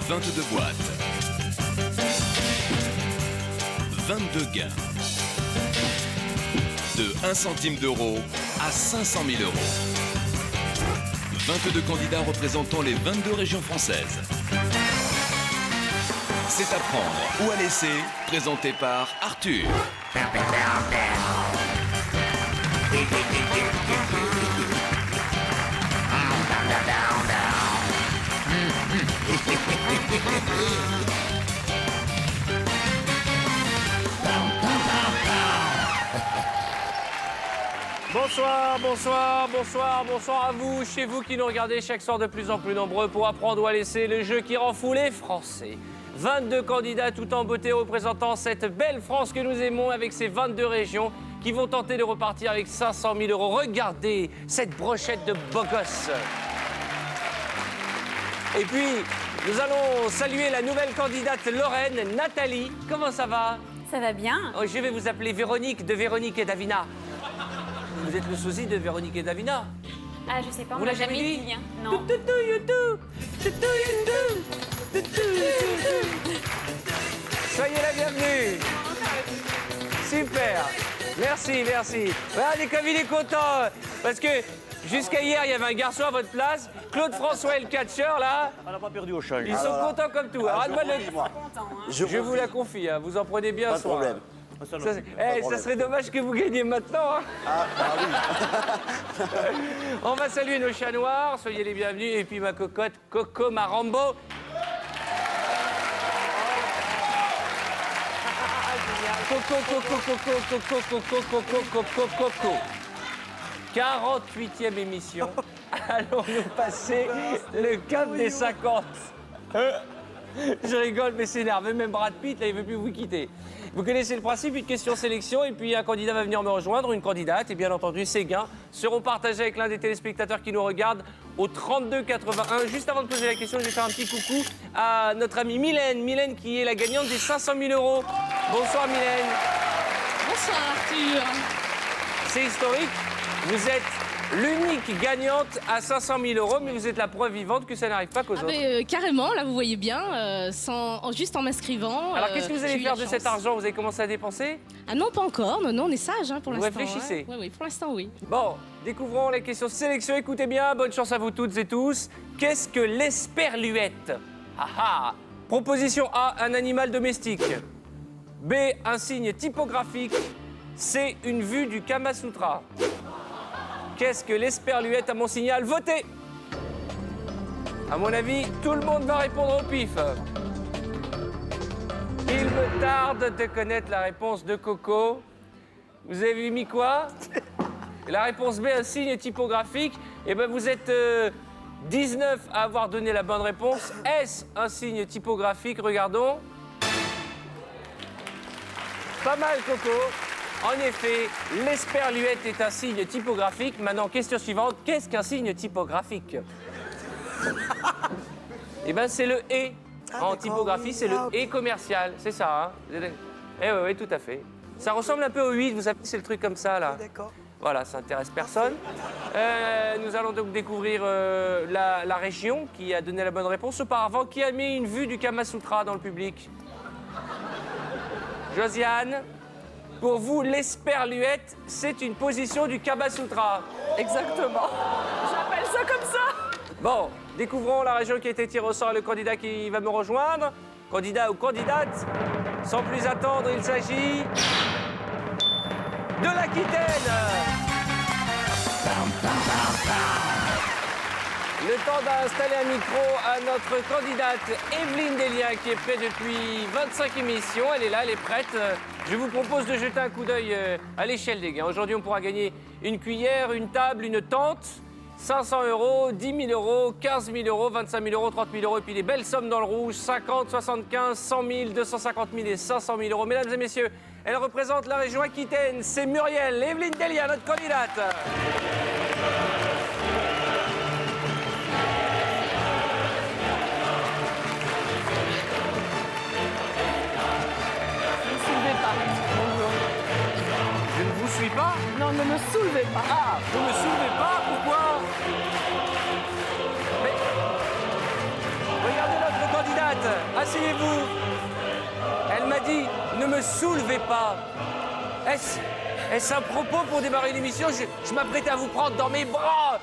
22 boîtes. 22 gains. De 1 centime d'euro à 500 000 euros. 22 candidats représentant les 22 régions françaises. C'est à prendre ou à laisser, présenté par Arthur. Bonsoir, bonsoir, bonsoir, bonsoir à vous, chez vous qui nous regardez chaque soir de plus en plus nombreux pour apprendre ou à laisser le jeu qui rend fou les Français. 22 candidats tout en beauté représentant cette belle France que nous aimons avec ces 22 régions qui vont tenter de repartir avec 500 000 euros. Regardez cette brochette de beaux gosses. Et puis, nous allons saluer la nouvelle candidate Lorraine, Nathalie. Comment ça va? Ça va bien. Oh, je vais vous appeler Véronique de Véronique et Davina. Vous êtes le sosie de Véronique et Davina. Ah, je sais pas, on Vous l'a l'avez jamais dit? hein. Non. Soyez la bienvenue. Super. Merci, merci. Regardez comme il est content. Parce que jusqu'à hier, il y avait un garçon à votre place. Claude François et le catcheur, là. On n'a pas perdu au change. Ils sont contents comme tout. Alors, je vous la confie, hein. Vous en prenez bien Pas de soin. problème. Ça serait dommage que vous gagniez maintenant. Hein. On va saluer nos chats noirs, soyez les bienvenus. Et puis ma cocotte, Coco Marambo. Coco. 48e émission. Allons-nous passer le cap des 50. Je rigole, mais c'est nerveux. Même Brad Pitt, là, il ne veut plus vous quitter. Vous connaissez le principe, une question sélection, et puis un candidat va venir me rejoindre, une candidate, et bien entendu, ces gains seront partagés avec l'un des téléspectateurs qui nous regarde au 32-81. Juste avant de poser la question, je vais faire un petit coucou à notre amie Mylène. Mylène qui est la gagnante des 500 000 euros. Bonsoir Mylène. Bonsoir Arthur. C'est historique. Vous êtes l'unique gagnante à 500 000 euros, mais vous êtes la preuve vivante que ça n'arrive pas qu'aux autres. Carrément, là vous voyez bien, juste en m'inscrivant. Alors qu'est-ce que vous allez faire de cet argent? Vous avez commencé à dépenser? Ah non, pas encore. Non, on est sage pour Vous l'instant. réfléchissez? Oui, pour l'instant, oui. Bon, découvrons les questions sélection. Écoutez bien, bonne chance à vous toutes et tous. Qu'est-ce que l'esperluette? Ah ah. Proposition A, un animal domestique. B, un signe typographique. C, une vue du Kama Sutra. Qu'est-ce que l'esperluette à mon signal? Votez! À mon avis, tout le monde va répondre au pif. Il me tarde de connaître la réponse de Coco. Vous avez mis quoi? La réponse B, un signe typographique. Eh bien, vous êtes 19 à avoir donné la bonne réponse. Est-ce un signe typographique? Regardons. Pas mal, Coco. En effet, l'esperluette est un signe typographique. Maintenant, question suivante. Qu'est-ce qu'un signe typographique? Eh bien, c'est le « et ». En typographie, c'est le « et » commercial. C'est ça, hein? Eh oui, tout à fait. Ça ressemble un peu au 8, vous savez, c'est le truc comme ça, là. D'accord. Voilà, ça n'intéresse personne. Nous allons donc découvrir la région qui a donné la bonne réponse. Auparavant, qui a mis une vue du Kama Sutra dans le public? Josiane, pour vous, l'esperluette, c'est une position du Kama Sutra. Exactement. J'appelle ça comme ça. Bon, découvrons la région qui a été tirée au sort et le candidat qui va me rejoindre. Candidat ou candidate, sans plus attendre, il s'agit de l'Aquitaine. Le temps d'installer un micro à notre candidate Evelyne Delia qui est prête depuis 25 émissions. Elle est là, elle est prête. Je vous propose de jeter un coup d'œil à l'échelle des gains. Aujourd'hui, on pourra gagner une cuillère, une table, une tente, 500 euros, 10 000 euros, 15 000 euros, 25 000 euros, 30 000 euros et puis des belles sommes dans le rouge, 50, 75, 100 000, 250 000 et 500 000 euros. Mesdames et messieurs, elle représente la région Aquitaine. C'est Muriel, Evelyne Delia, notre candidate. Je ne vous suis pas? Non, ne me soulevez pas. Ah, vous ne me soulevez pas? Pourquoi? Mais regardez notre candidate. asseyez-vous. Elle m'a dit, ne me soulevez pas. Est-ce un propos pour démarrer l'émission? Je m'apprêtais à vous prendre dans mes bras,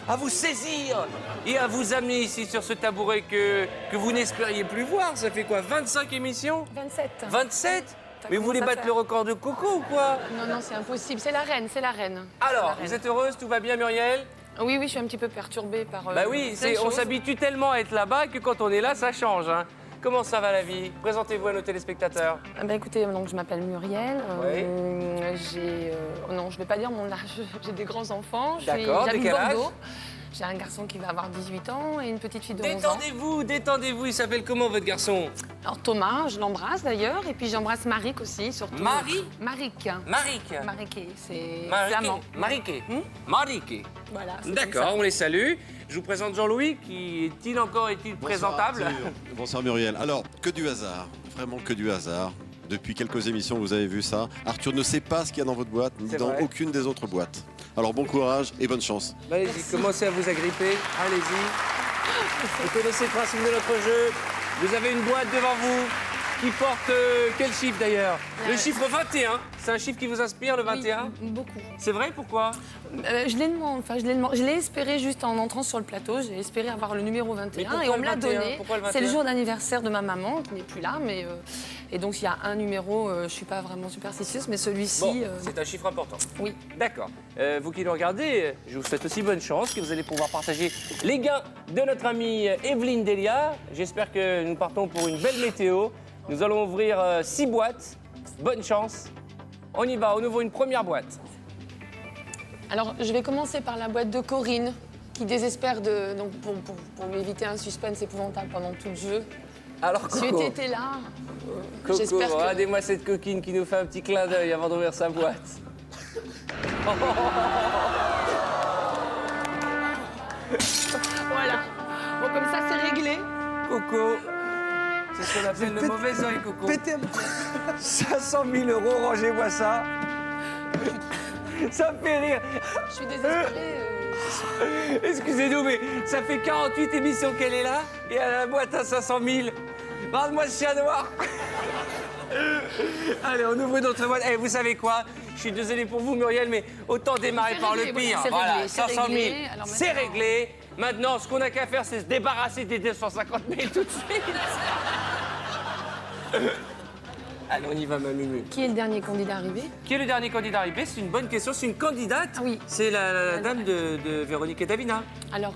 à vous saisir et à vous amener ici sur ce tabouret que vous n'espériez plus voir. Ça fait quoi, 25 émissions? 27. 27? Mais vous voulez commence à battre le record de Coco ou quoi? Non, non, c'est impossible. C'est la reine, c'est la reine. Alors, C'est la vous reine. êtes heureuse? Tout va bien, Muriel? Oui, oui, je suis un petit peu perturbée par. Bah oui, plein de on choses. s'habitue tellement à être là-bas que quand on est là, ça change. Hein. Comment ça va la vie? Présentez-vous à nos téléspectateurs. Ah bah écoutez, donc je m'appelle Muriel. Non, je vais pas dire mon âge. J'ai des grands enfants. D'accord, de J'habite quel âge? Bordeaux. J'ai un garçon qui va avoir 18 ans et une petite fille de 11 ans. Détendez-vous. Il s'appelle comment votre garçon? Alors Thomas, je l'embrasse d'ailleurs, et puis j'embrasse Marik aussi, surtout. Marie? Marik. Marique. Mariké, c'est Marique. flamand. Marique. Hmm? Marique. Voilà. c'est comme D'accord, ça. on les salue. Je vous présente Jean-Louis, qui est-il présentable? Bonsoir, bonsoir Muriel. Alors, que du hasard, vraiment que du hasard. Depuis quelques émissions, vous avez vu ça. Arthur ne sait pas ce qu'il y a dans votre boîte, ni C'est dans vrai. aucune des autres boîtes. Alors bon courage et bonne chance. Allez-y, commencez à vous agripper. Allez-y. Vous connaissez le principe de notre jeu. Vous avez une boîte devant vous qui porte quel chiffre d'ailleurs? Le chiffre 21. C'est un chiffre qui vous inspire, le 21? Oui, beaucoup. C'est vrai, pourquoi? Je l'ai demandé, je l'ai espéré juste en entrant sur le plateau. J'ai espéré avoir le numéro 21 pourquoi et on le me l'a 21? donné. Pourquoi le C'est le 21? jour d'anniversaire de ma maman qui n'est plus là, mais et donc il y a un numéro. Je suis pas vraiment superstitieuse, mais celui-ci. Bon, c'est un chiffre important. Oui. D'accord. Vous qui nous regardez, je vous souhaite aussi bonne chance, que vous allez pouvoir partager les gains de notre amie Evelyne Delia. J'espère que nous partons pour une belle météo. Nous allons ouvrir 6 boîtes. Bonne chance. On y va, on ouvre une première boîte. Alors je vais commencer par la boîte de Corinne, qui désespère donc pour lui éviter un suspense épouvantable pendant tout le jeu. Alors, Si Coco, tu étais là, Coco, j'espère que. regardez-moi cette coquine qui nous fait un petit clin d'œil avant d'ouvrir sa boîte. Voilà. Bon, comme ça, c'est réglé. Coco, c'est ce qu'on appelle le mauvais œil, Coco. 500 000 €, rangez-moi ça. Ça me fait rire. Je suis désespérée. Excusez-nous, mais ça fait 48 émissions qu'elle est là et elle a la boîte à 500 000. Regarde-moi ce chien noir. Allez, on ouvre notre boîte. Eh, vous savez quoi? Je suis désolé pour vous, Muriel, mais autant démarrer C'est par réglé, le pire. voilà, c'est réglé, c'est 500 000, réglé. Alors c'est maintenant- réglé. Maintenant, ce qu'on a qu'à faire, c'est se débarrasser des 250 000 tout de suite. Allez, on y va, ma Mumu. Qui est le dernier candidat arrivé? Qui est le dernier candidat arrivé? C'est une bonne question. C'est une candidate. Ah oui. C'est la dame de Véronique et Davina. Alors,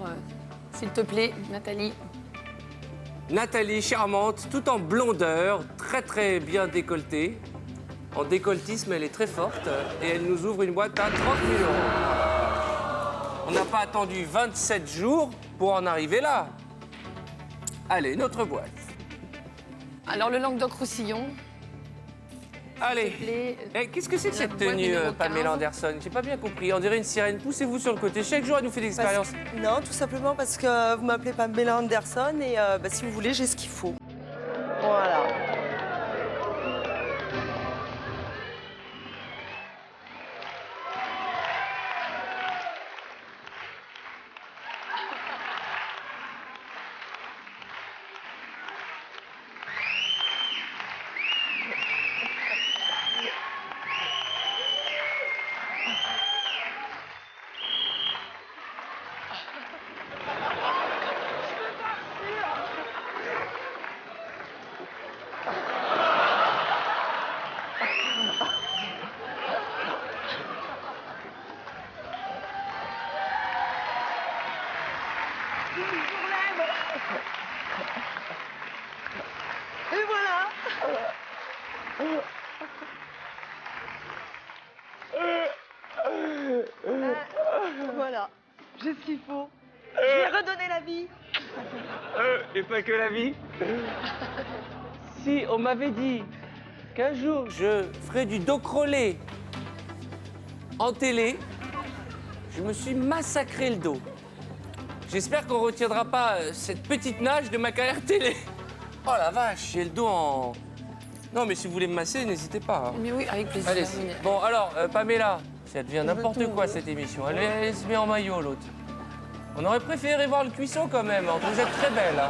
s'il te plaît, Nathalie. Nathalie, charmante, tout en blondeur, très très bien décolletée. En décolletisme, elle est très forte et elle nous ouvre une boîte à 30 000 €. On n'a pas attendu 27 jours pour en arriver là. Allez, notre boîte. Alors, le Languedoc-Roussillon. Allez. plaît, Eh, qu'est-ce que c'est que la cette boîte tenue, numéro Pamela 15? Anderson? J'ai pas bien compris. On dirait une sirène. Poussez-vous sur le côté. Chaque jour, elle nous fait des expériences. Non, tout simplement parce que vous m'appelez Pamela Anderson et si vous voulez, j'ai ce qu'il faut. Voilà. Et voilà. Voilà, j'ai ce qu'il faut. Je lui ai redonné la vie. Et pas que la vie. Si on m'avait dit qu'un jour je ferais du dos crawlé en télé, je me suis massacré le dos. J'espère qu'on ne retiendra pas cette petite nage de ma carrière télé. Oh la vache, j'ai le dos en... Non, mais si vous voulez me masser, n'hésitez pas. Hein. Mais oui, avec plaisir. Allez, Mais- bon, alors, Pamela, ça devient n'importe tout, quoi cette émission. Elle se met en maillot, l'autre. On aurait préféré voir le cuisson quand même. Hein. Vous êtes très belle. Hein.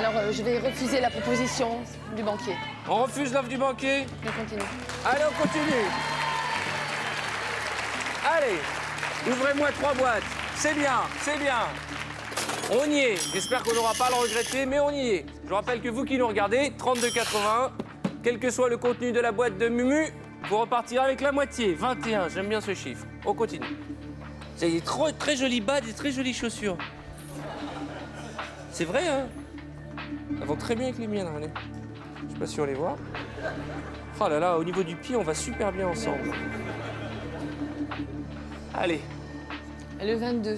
Alors, je vais refuser la proposition du banquier. On refuse l'offre du banquier. Je continue. Allez, on continue. Allez, ouvrez-moi 3 boîtes. C'est bien, c'est bien. On y est. J'espère qu'on n'aura pas à le regretter, mais on y est. Je vous rappelle que vous qui nous regardez, 32,81, quel que soit le contenu de la boîte de Mumu, vous repartirez avec la moitié. 21, j'aime bien ce chiffre. On continue. C'est des très jolis bas, des très jolies chaussures. C'est vrai, hein? Elles vont très bien avec les miennes, regardez. Je sais pas si on les voit. Oh là là, au niveau du pied, on va super bien ensemble. Allez, Le 22,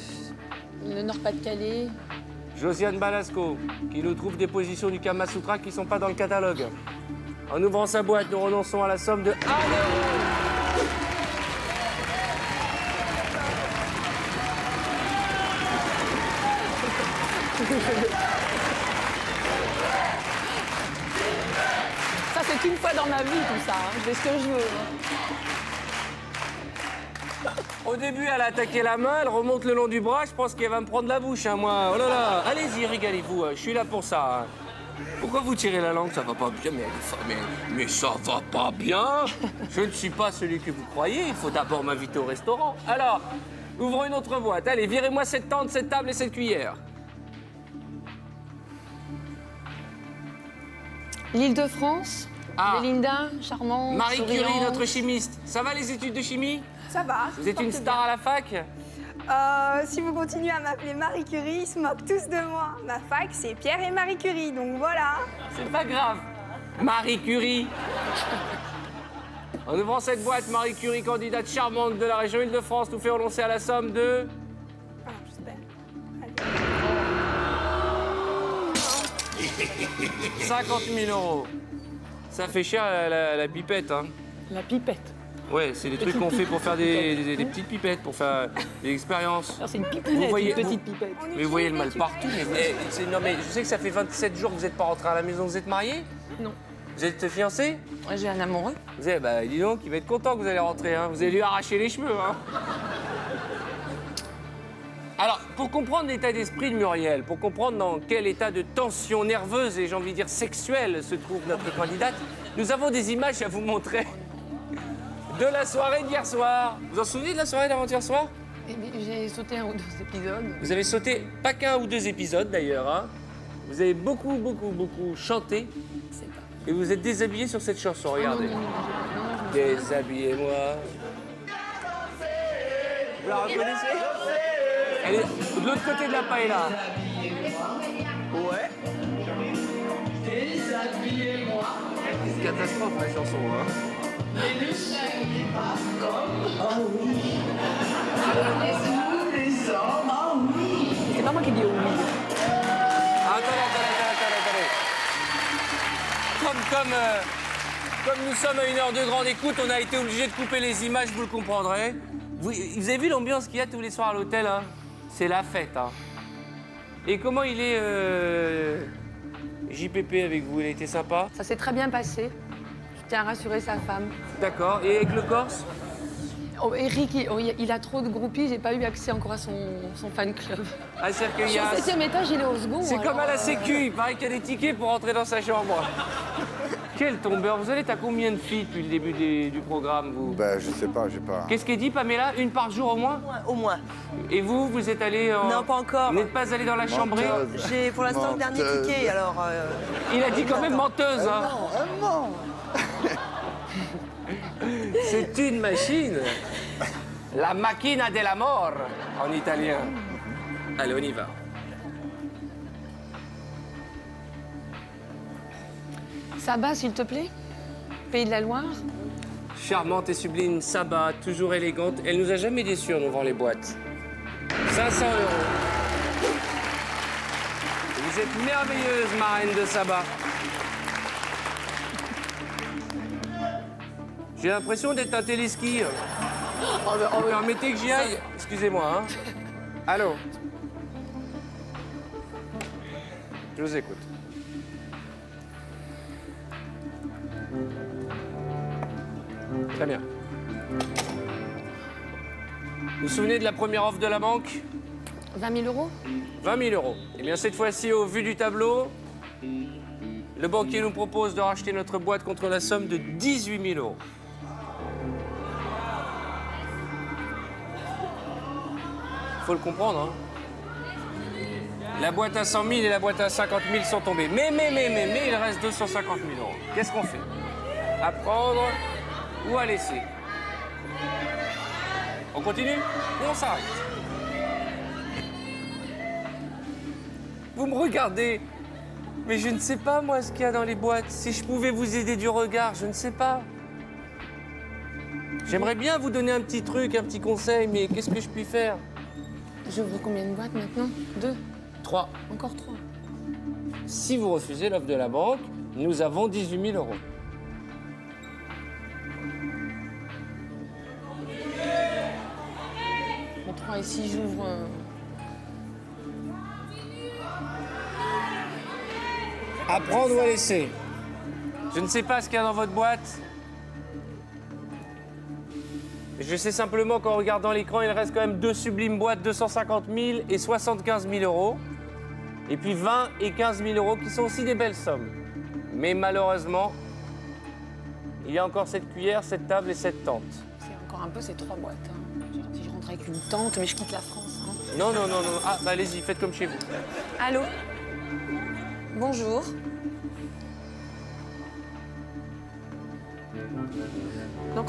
le Nord-Pas-de-Calais. Josiane Balasco, qui nous trouve des positions du Kama Sutra qui ne sont pas dans le catalogue. En ouvrant sa boîte, nous renonçons à la somme de 1 €. Ça, c'est qu'une fois dans ma vie, tout ça. Hein. Je fais ce que je veux. Au début, elle a attaqué la main, elle remonte le long du bras, je pense qu'elle va me prendre la bouche, hein, moi. Oh là là, allez-y, régalez-vous, je suis là pour ça. Hein. Pourquoi vous tirez la langue? Ça va pas bien, mais ça va pas bien. Je ne suis pas celui que vous croyez, il faut d'abord m'inviter au restaurant. Alors, ouvrons une autre boîte. Allez, virez-moi cette tente, cette table et cette cuillère. L'Île-de-France, Ah. Belinda, charmante, Marie Curie, souriante. notre chimiste. Ça va les études de chimie? Ça va. Vous êtes une star à la fac? Si vous continuez à m'appeler Marie Curie, ils se moquent tous de moi. Ma fac, c'est Pierre et Marie Curie, donc voilà. C'est pas grave. Marie Curie. En ouvrant cette boîte, Marie Curie, candidate charmante de la région Île-de-France, nous fait renoncer à la somme de... Ah, j'espère. 50 000 €. Ça fait cher la pipette, hein. La pipette. Ouais, c'est des trucs qu'on fait pour faire des petites pipettes, pour faire des expériences. Alors, c'est une pipounette, Vous voyez- une petite pipette. Mais vous voyez le mal partout. Mais non, mais je sais que ça fait 27 jours que vous n'êtes pas rentré à la maison. Vous êtes mariés? Non. Vous êtes fiancés? Moi, j'ai un amoureux. Vous avez, bah, dis donc, il va être content que vous allez rentrer. Hein. Vous allez lui arracher les cheveux. Hein. Alors, pour comprendre l'état d'esprit de Muriel, pour comprendre dans quel état de tension nerveuse et j'ai envie de dire sexuelle se trouve notre candidate, nous avons des images à vous montrer de la soirée d'hier soir. Vous en souvenez de la soirée d'avant-hier soir? Eh bien, j'ai sauté 1 ou 2 épisodes. Vous avez sauté pas qu'un ou 2 épisodes d'ailleurs. Hein. Vous avez beaucoup chanté C'est pas. et vous êtes déshabillé sur cette chanson. Regardez. Non, Déshabillez-moi. Vous la reconnaissez? Elle est de l'autre côté de la paella. Ouais. C'est une catastrophe la chanson. Hein. c'est pas moi qui dis oui. Attendez. Comme nous sommes à 1 heure de grande écoute, on a été obligé de couper les images, vous le comprendrez. Vous avez vu l'ambiance qu'il y a tous les soirs à l'hôtel, hein? C'est la fête, hein. Et comment il est, JPP avec vous? Il a été sympa? Ça s'est très bien passé. Je tiens à rassurer sa femme. D'accord. Et avec le Corse? Oh, Eric, il a trop de groupies, j'ai pas eu accès encore à son fan club. Ah, c'est-à-dire qu'il y a... Au 7e étage, il est au second. C'est comme à la alors, sécu, il paraît qu'il y a des tickets pour rentrer dans sa chambre. Quel tombeur. Vous allez à combien de filles depuis le début du programme, vous? Ben, je sais pas, j'ai pas. Qu'est-ce qu'elle dit, Pamela? Une par jour au moins? Au moins. Et vous êtes allé en... Non, pas encore. Vous n'êtes pas allé dans la chambrée? J'ai pour l'instant le dernier Menteuse. ticket, alors... Il a dit quand même menteuse, hein. Non. C'est une machine. La macchina della mort, en italien. Allez, on y va. Saba, s'il te plaît. Pays de la Loire. Charmante et sublime Saba, toujours élégante. Elle nous a jamais déçus en ouvrant les boîtes. 500 €. Vous êtes merveilleuse, marraine de Saba. J'ai l'impression d'être un téléski. Permettez que j'y aille. Excusez-moi, hein. Allô? Je vous écoute. Très bien. Vous vous souvenez de la première offre de la banque? 20 000 €. 20 000 €. Eh bien, cette fois-ci, au vu du tableau, Le banquier nous propose de racheter notre boîte contre la somme de 18 000 €. Faut le comprendre, hein. La boîte à 100 000 et la boîte à 50 000 sont tombées. Mais, il reste 250 000 €. Qu'est-ce qu'on fait? À prendre ou à laisser? On continue ou on s'arrête? Vous me regardez, mais je ne sais pas, moi, ce qu'il y a dans les boîtes. Si je pouvais vous aider du regard, je ne sais pas. J'aimerais bien vous donner un petit truc, un petit conseil, mais qu'est-ce que je puis faire? J'ouvre combien de boîtes maintenant? 2. 3. Encore 3. Si vous refusez l'offre de la banque, nous avons 18 000 €. Bon, 3 ici, j'ouvre... À prendre ou à laisser? Je ne sais pas ce qu'il y a dans votre boîte. Je sais simplement qu'en regardant l'écran, il reste quand même 2 sublimes boîtes, 250 000 et 75 000 €. Et puis 20 et 15 000 € qui sont aussi des belles sommes. Mais malheureusement, il y a encore cette cuillère, cette table et cette tente. C'est encore un peu ces 3 boîtes. Hein. Genre, si je rentre avec une tente, mais je quitte la France. Hein. Non. Ah, bah allez-y, faites comme chez vous. Allô? Bonjour. Donc...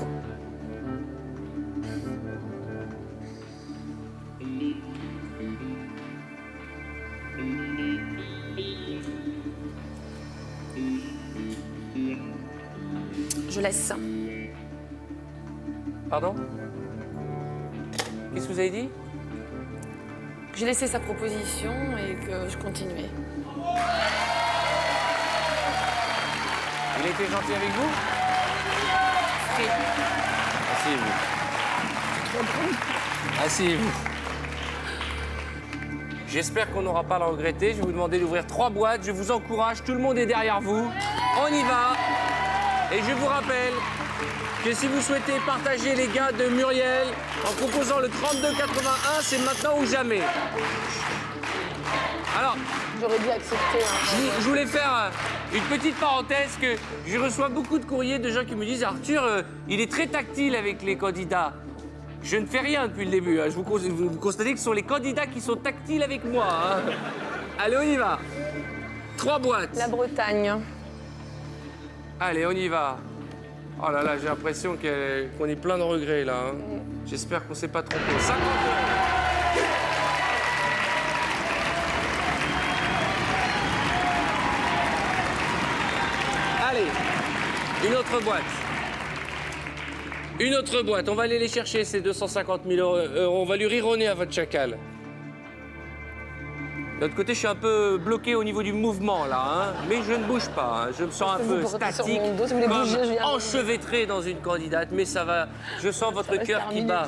Je laisse. Pardon? Qu'est-ce que vous avez dit? Que j'ai laissé sa proposition et que je continuais. Il a été gentil avec vous? Oui. Asseyez-vous. Asseyez-vous. J'espère qu'on n'aura pas à le regretter. Je vais vous demander d'ouvrir 3 boîtes. Je vous encourage. Tout le monde est derrière vous. On y va. Et je vous rappelle que si vous souhaitez partager les gains de Muriel en proposant le 32,81, c'est maintenant ou jamais. Alors, J'aurais dû accepter. Hein. je voulais faire une petite parenthèse que je reçois beaucoup de courriers de gens qui me disent « Arthur, il est très tactile avec les candidats ». Je ne fais rien depuis le début. Hein. Vous constatez que ce sont les candidats qui sont tactiles avec moi. Hein. Allez, on y va. 3 boîtes. La Bretagne. Allez, on y va. Oh là là, j'ai l'impression qu'on est plein de regrets, là. Hein. J'espère qu'on ne s'est pas trompé. 50 €. Allez, une autre boîte. Une autre boîte. On va aller les chercher, ces 250 000 €. On va lui rironner à votre chacal. De l'autre côté, je suis un peu bloqué au niveau du mouvement, là. Hein. Mais je ne bouge pas. Hein. Je me sens un peu statique, enchevêtré dans une candidate. Mais ça va. Je sens votre cœur qui bat.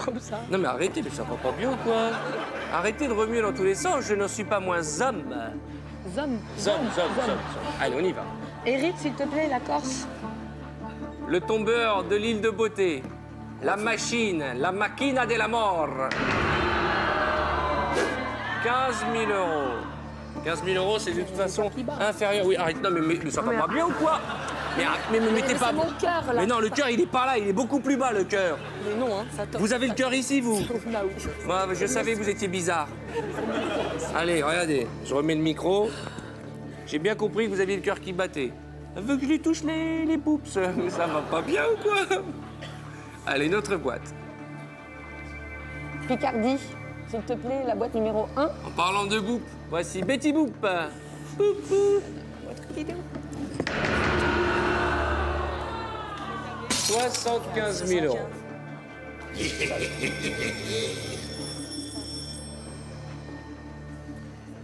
Non, mais arrêtez, mais ça va pas bien ou quoi? Arrêtez de remuer dans tous les sens. Je n'en suis pas moins homme. Zom. Allez, on y va. Eric, s'il te plaît, la Corse. Le tombeur de l'île de Beauté. La machine, la macchina della mort. 15 000 €. 15 000 €, c'est de toute façon inférieur. Oui, arrête, non, mais ça va pas bien ou quoi? Mais me mettez pas. C'est mon cœur, là. Mais non, le cœur, il est pas là, il est beaucoup plus bas, le cœur. Mais non, hein, ça tombe. Vous avez le cœur ici, vous? Bah oui. Moi, je savais que vous étiez bizarre. Allez, regardez, je remets le micro. J'ai bien compris que vous aviez le cœur qui battait. Veux que je lui touche les poups? Mais ça va pas bien ou quoi? Allez, une autre boîte. Picardie, s'il te plaît, la boîte numéro 1. En parlant de Boop, voici Betty Boop. Boop, boop. 75 000 €.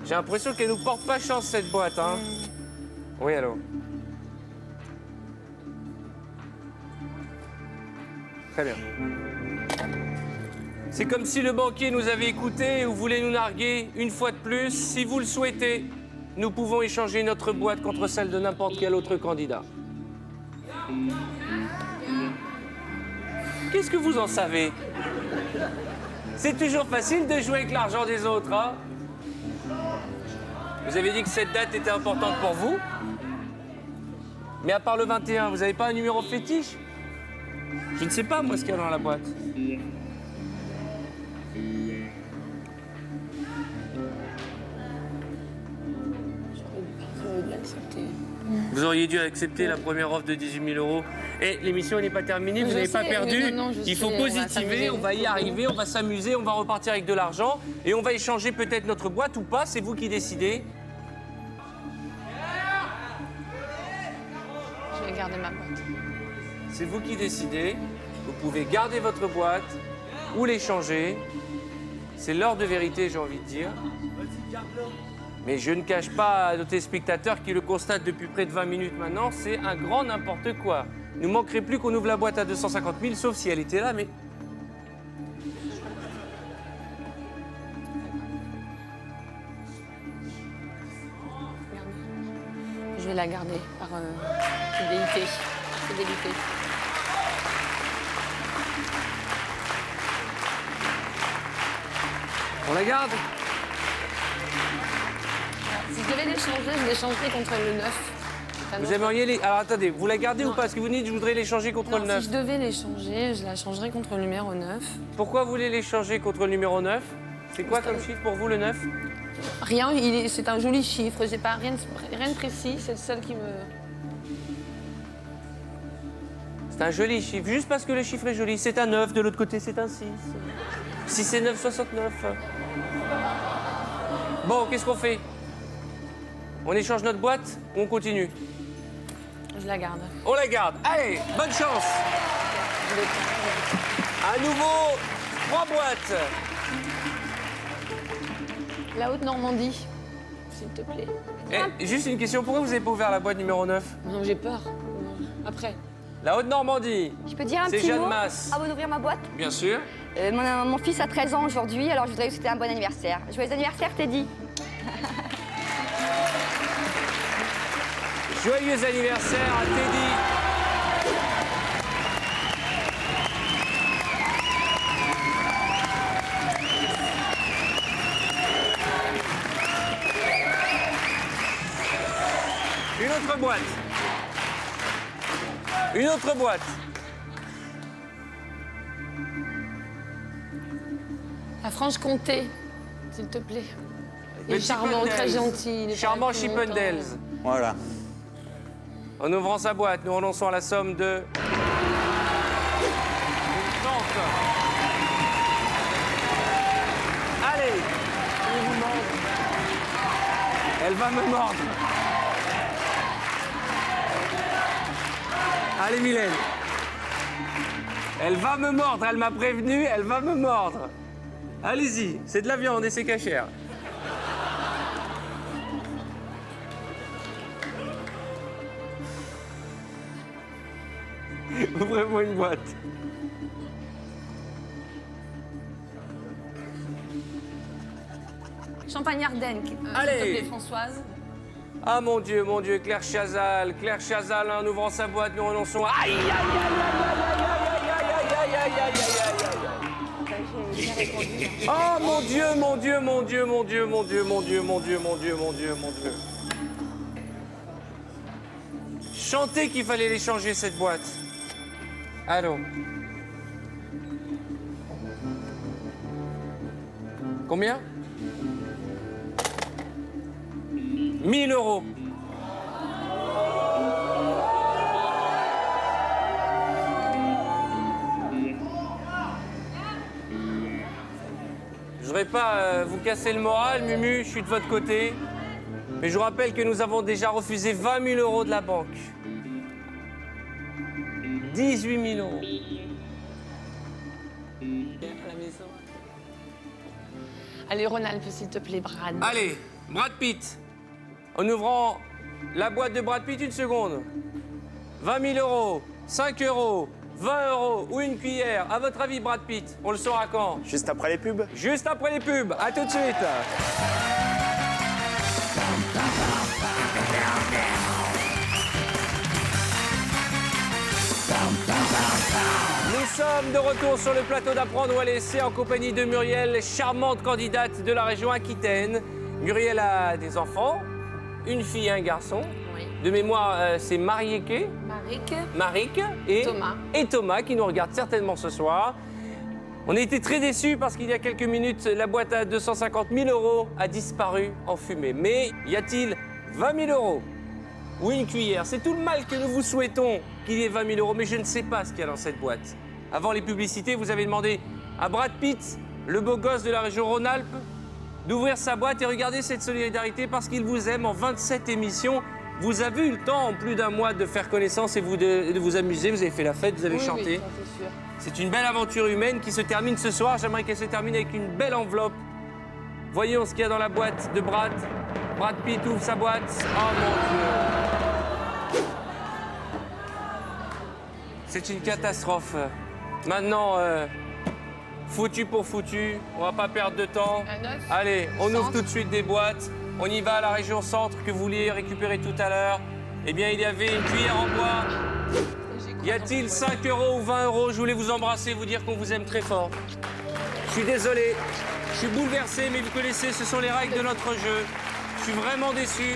J'ai l'impression qu'elle nous porte pas chance, cette boîte, hein. Oui, allô. Très bien. C'est comme si le banquier nous avait écoutés ou voulait nous narguer une fois de plus. Si vous le souhaitez, nous pouvons échanger notre boîte contre celle de n'importe quel autre candidat. Qu'est-ce que vous en savez? C'est toujours facile de jouer avec l'argent des autres, hein? Vous avez dit que cette date était importante pour vous. Mais à part le 21, vous n'avez pas un numéro fétiche? Je ne sais pas, moi, ce qu'il y a dans la boîte. J'aurais dû accepter. Vous auriez dû accepter la première offre de 18 000 €. Et l'émission n'est pas terminée, vous Je n'avez pas sais, perdu. mais non, je Il faut sais, on va positiver, s'amuser. on va y arriver, on va s'amuser, on va repartir avec de l'argent. Et on va échanger peut-être notre boîte ou pas, c'est vous qui décidez. Je vais garder ma boîte. C'est vous qui décidez. Vous pouvez garder votre boîte ou l'échanger. C'est l'heure de vérité, j'ai envie de dire. Mais je ne cache pas à nos téléspectateurs qui le constatent depuis près de 20 minutes maintenant, c'est un grand n'importe quoi. Il ne nous manquerait plus qu'on ouvre la boîte à 250 000, sauf si elle était là, mais... Je vais la garder par fidélité. Fidélité. On la garde? Si je devais l'échanger, je l'échangerais contre le 9. Vous aimeriez les... Alors attendez, vous la gardez ou pas? Parce que vous dites je voudrais l'échanger contre le 9. Si je devais l'échanger, je la changerais contre le numéro 9. Pourquoi vous voulez l'échanger contre le numéro 9? C'est quoi comme chiffre pour vous, le 9? Rien, c'est un joli chiffre. J'ai pas rien de précis, c'est le seul qui me... C'est un joli chiffre, juste parce que le chiffre est joli. C'est un 9, de l'autre côté, c'est un 6. 6 et 9, 69. Bon, qu'est-ce qu'on fait? On échange notre boîte ou on continue? Je la garde. On la garde. Allez, bonne chance. À nouveau, 3 boîtes. La Haute-Normandie, s'il te plaît. Et juste une question, pourquoi vous n'avez pas ouvert la boîte numéro 9? Non, j'ai peur. Après. La Haute-Normandie. Je peux dire un C'est petit Jeanne mot Masse. avant d'ouvrir ma boîte? Bien sûr. Mon fils a 13 ans aujourd'hui, alors je voudrais lui souhaiter un bon anniversaire. Joyeux anniversaire, Teddy. Joyeux anniversaire à Teddy. Une autre boîte. Une autre boîte. La Franche-Comté, s'il te plaît. Il Le est charmant, Chippendales. très gentil. il est Charmant pas depuis Chippendales. longtemps. Voilà. En ouvrant sa boîte, nous renonçons à la somme de... 30. Allez. Elle va me mordre. Allez, Mylène. Elle va me mordre, elle m'a prévenu, elle va me mordre. Allez-y, c'est de la viande et c'est cachère. Ouvrez-moi une boîte. Champagne Ardenne, Allez. s'il te plaît, Françoise. Ah mon Dieu, Claire Chazal, en ouvrant sa boîte, nous renonçons. Aïe, aïe, aïe, aïe, aïe, aïe, aïe, aïe, aïe, aïe, aïe, aïe. Oh mon Dieu, mon Dieu, mon Dieu, mon Dieu, mon Dieu, mon Dieu, mon Dieu, mon Dieu, mon Dieu, mon Dieu. Chantez qu'il fallait l'échanger cette boîte. Allô. Combien? 1000 €. Je voudrais pas vous casser le moral, Mumu, je suis de votre côté. Mais je vous rappelle que nous avons déjà refusé 20 000 € de la banque. 18 000 €. À la maison. Allez, Rhône-Alpes, s'il te plaît, Brad. Allez, Brad Pitt. En ouvrant la boîte de Brad Pitt, une seconde. 20 000 €, 5 €, 20 € ou une cuillère. À votre avis, Brad Pitt, on le saura quand? Juste après les pubs. Juste après les pubs. À tout de suite. Nous sommes de retour sur le plateau d'Apprendre ou à laisser en compagnie de Muriel, charmante candidate de la région Aquitaine, Muriel a des enfants, une fille et un garçon. Oui. De mémoire, c'est Marieke, Maric et Thomas qui nous regardent certainement ce soir. On a été très déçus parce qu'il y a quelques minutes, la boîte à 250 000 € a disparu en fumée. Mais y a-t-il 20 000 € ou une cuillère? C'est tout le mal que nous vous souhaitons qu'il y ait 20 000 €, mais je ne sais pas ce qu'il y a dans cette boîte. Avant les publicités, vous avez demandé à Brad Pitt, le beau gosse de la région Rhône-Alpes, d'ouvrir sa boîte et regardez cette solidarité parce qu'il vous aime en 27 émissions. Vous avez eu le temps en plus d'un mois de faire connaissance et de vous amuser. Vous avez fait la fête, vous avez chanté. Oui, ça, c'est sûr. C'est une belle aventure humaine qui se termine ce soir. J'aimerais qu'elle se termine avec une belle enveloppe. Voyons ce qu'il y a dans la boîte de Brad. Brad Pitt ouvre sa boîte. Oh mon Dieu. C'est une catastrophe. Maintenant, foutu pour foutu. On va pas perdre de temps. Un œuf. Allez, on ouvre Centre. tout de suite des boîtes. On y va à la région centre que vous vouliez récupérer tout à l'heure. Eh bien, il y avait une cuillère en bois. Y a-t-il 5 € ou 20 €? Je voulais vous embrasser, vous dire qu'on vous aime très fort. Je suis désolé, je suis bouleversé, mais vous connaissez, ce sont les règles de notre jeu. Je suis vraiment déçu.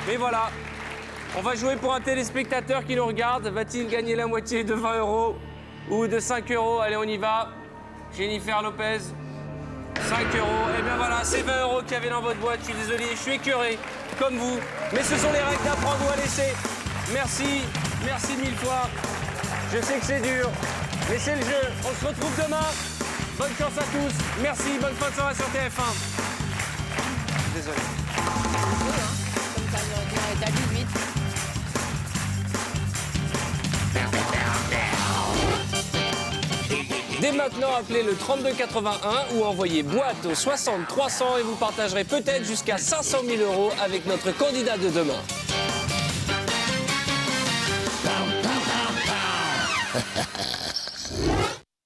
Mais voilà, on va jouer pour un téléspectateur qui nous regarde. Va-t-il gagner la moitié de 20 € ou de 5 €? Allez, on y va. Jennifer Lopez, 5 €. Eh bien voilà, c'est 20 € qu'il y avait dans votre boîte. Je suis désolé, je suis écœuré, comme vous. Mais ce sont les règles d'apprendre ou à laisser. Merci, merci mille fois. Je sais que c'est dur, mais c'est le jeu. On se retrouve demain. Bonne chance à tous. Merci, bonne fin de soirée sur TF1. Désolé. Comme ça, on est à 18. Dès maintenant, appelez le 3281 ou envoyez boîte au 60 300 et vous partagerez peut-être jusqu'à 500 000 € avec notre candidat de demain.